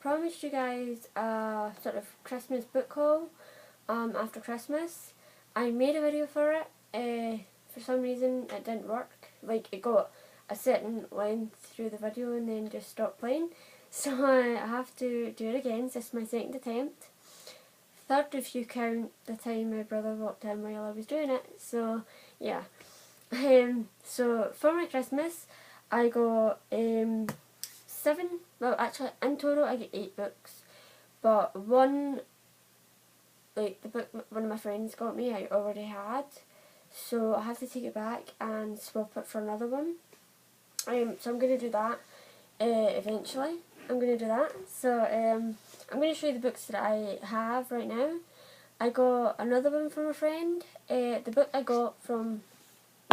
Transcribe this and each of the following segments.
promised you guys a sort of Christmas book haul after Christmas. I made a video for it. For some reason it didn't work. Like, it got a certain length through the video and then just stopped playing. So I have to do it again. This is my second attempt. Third if you count the time my brother walked in while I was doing it. So yeah. So for my Christmas I got 7, well actually in total I get 8 books, but one, like the book one of my friends got me, I already had, so I have to take it back and swap it for another one. So I'm going to do that eventually. I'm going to do that. So I'm going to show you the books that I have right now. I got another one from a friend. The book I got from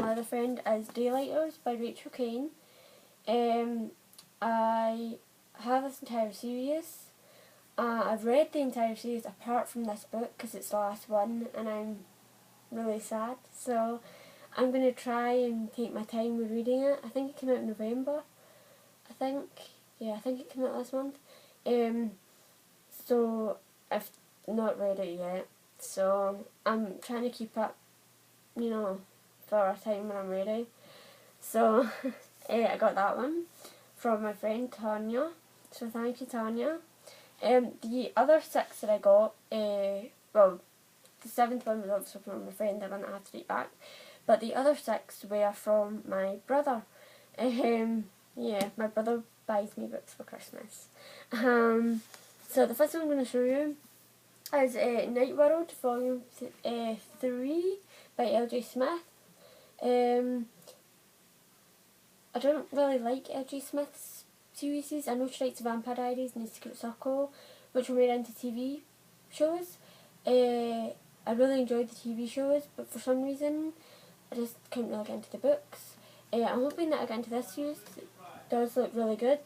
my other friend is Daylighters by Rachel Kane. I have this entire series. I've read the entire series apart from this book because it's the last one and I'm really sad. So I'm going to try and take my time with reading it. I think it came out in November. I think it came out last month. So I've not read it yet. So I'm trying to keep up, you know, for a time when I'm ready. So I got that one from my friend Tanya. So thank you, Tanya. The other 6 that I got, well, the 7th one was obviously from my friend, I didn't have to take back. But the other 6 were from my brother. Yeah, my brother buys me books for Christmas. So the first one I'm going to show you is Night World, Volume 3 by L.J. Smith. I don't really like L.J. Smith's series. I know she writes Vampire Diaries and The Secret Circle, which were made into TV shows. I really enjoyed the TV shows, but for some reason I just couldn't really get into the books. I'm hoping that I get into this series because it does look really good.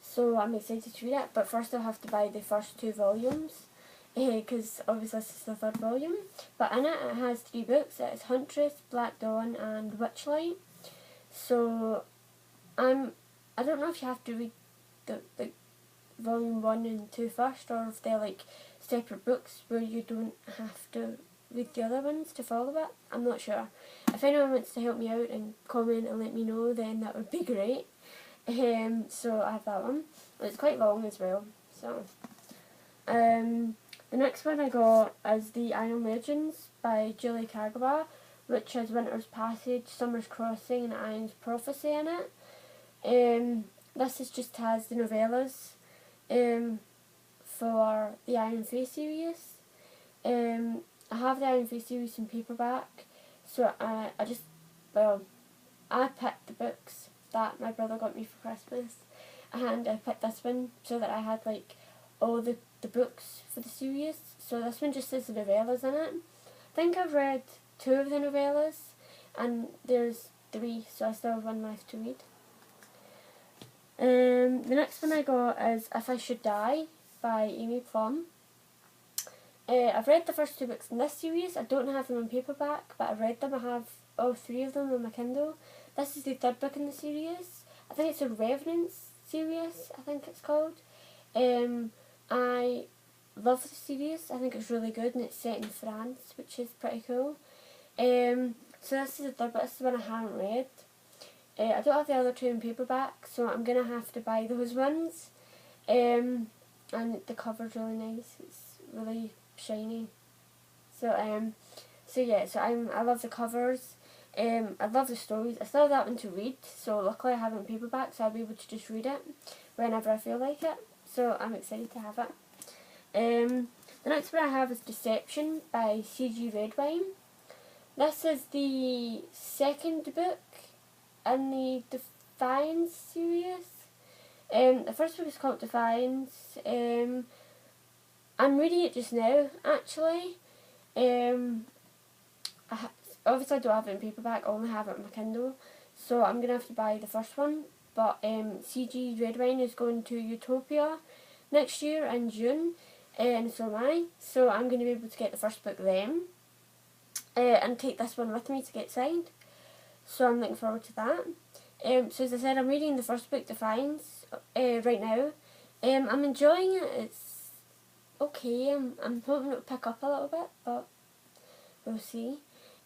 So I'm excited to read it, but first I'll have to buy the first 2 volumes because obviously this is the 3rd volume. But in it has 3 books. It is Huntress, Black Dawn and Witchlight. So I don't know if you have to read the volume 1 and 2 first, or if they're like separate books where you don't have to read the other ones to follow it. I'm not sure. If anyone wants to help me out and comment and let me know, then that would be great. So I have that one. It's quite long as well. So the next one I got is The Iron Legends by Julie Kagawa, which has Winter's Passage, Summer's Crossing and Iron's Prophecy in it. This just has the novellas for the Iron Face series. I have the Iron Face series in paperback, so I picked the books that my brother got me for Christmas, and I picked this one so that I had like all the books for the series. So this one just says the novellas in it. I think I've read 2 of the novellas and there's 3, so I still have 1 left to read. The next one I got is If I Should Die by Amy Plum. I've read the first 2 books in this series. I don't have them in paperback, but I've read them. I have all 3 of them on my Kindle. This is the 3rd book in the series. I think it's a Revenant series, I think it's called. I love the series. I think it's really good and it's set in France, which is pretty cool. So this is the 3rd book. This is the one I haven't read. I don't have the other 2 in paperback, so I'm going to have to buy those ones. And the cover's really nice. It's really shiny. So yeah, so I love the covers. I love the stories. I still have that one to read, so luckily I have it in paperback, so I'll be able to just read it whenever I feel like it. So I'm excited to have it. The next one I have is Deception by C.G. Redwine. This is the 2nd book in the Defiance series. The first book is called Defiance. I'm reading it just now, actually. Obviously I don't have it in paperback, I only have it on my Kindle, so I'm going to have to buy the first one. But C.G. Redwine is going to Utopia next year in June, and so am I. So I'm going to be able to get the first book then, and take this one with me to get signed. So I'm looking forward to that. So as I said, I'm reading the first book, Defiance, right now. I'm enjoying it. It's okay. I'm hoping it'll pick up a little bit, but we'll see.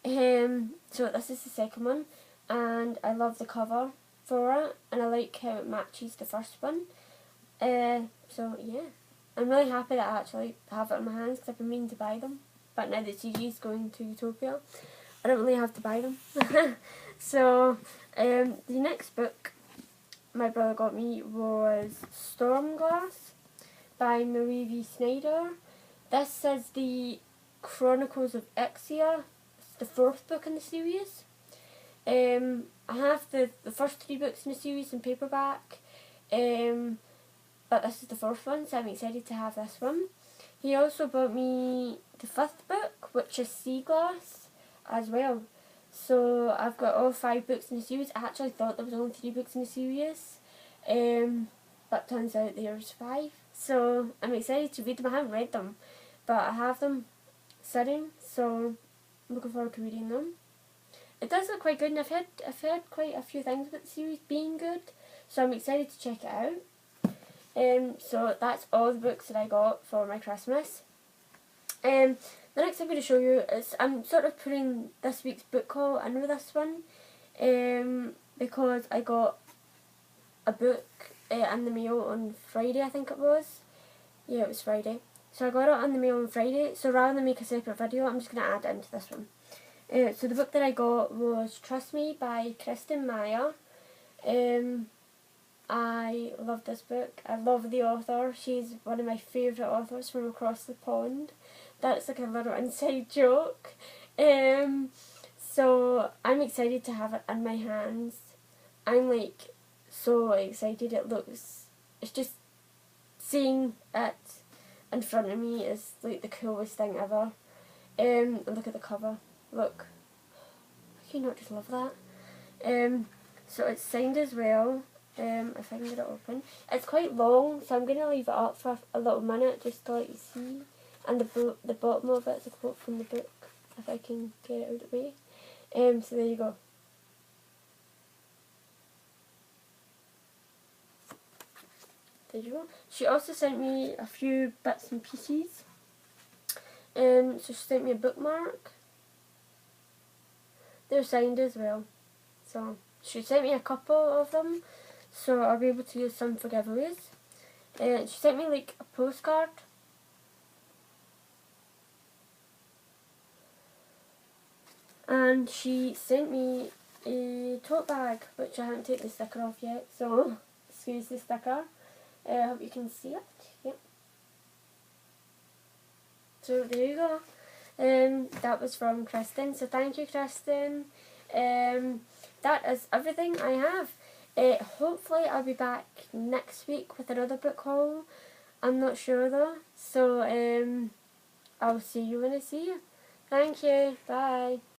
So this is the second one, and I love the cover for it, and I like how it matches the first one. So yeah, I'm really happy that I actually have it in my hands because I've been meaning to buy them, but now that series going to Utopia, I don't really have to buy them. So the next book my brother got me was Stormglass by Marie V. Snyder. This is the Chronicles of Ixia. It's the fourth book in the series. I have the first three books in the series in paperback, but this is the fourth one, so I'm excited to have this one. He also bought me the fifth book, which is Sea Glass, as well. So I've got all 5 books in the series. I actually thought there was only 3 books in the series, but turns out there's 5. So I'm excited to read them. I haven't read them, but I have them sitting, so I'm looking forward to reading them. It does look quite good, and I've heard quite a few things about the series being good, so I'm excited to check it out. So that's all the books that I got for my Christmas. The next I'm going to show you is, I'm sort of putting this week's book haul in with this one, because I got a book in the mail on Friday, I think it was. Yeah, it was Friday. So I got it in the mail on Friday, so rather than make a separate video, I'm just going to add it into this one. So the book that I got was Trust Me by Kristen Meyer. I love this book. I love the author. She's one of my favourite authors from across the pond. That's like a little inside joke. So I'm excited to have it in my hands. I'm like so excited. It's just seeing it in front of me is like the coolest thing ever. And look at the cover. Look. Can you not just love that? So it's signed as well. If I can get it open. It's quite long, so I'm going to leave it up for a little minute just to let you see. And the bottom of it is a quote from the book, if I can get it out of the way. So there you go. There you go. She also sent me a few bits and pieces. So she sent me a bookmark. They're signed as well. So she sent me a couple of them, so I'll be able to use some for giveaways. She sent me like a postcard. And she sent me a tote bag, which I haven't taken the sticker off yet, so excuse the sticker. I hope you can see it. Yep. So there you go. That was from Kristen, so thank you, Kristen. That is everything I have. Hopefully I'll be back next week with another book haul. I'm not sure though, so I'll see you when I see you. Thank you, bye.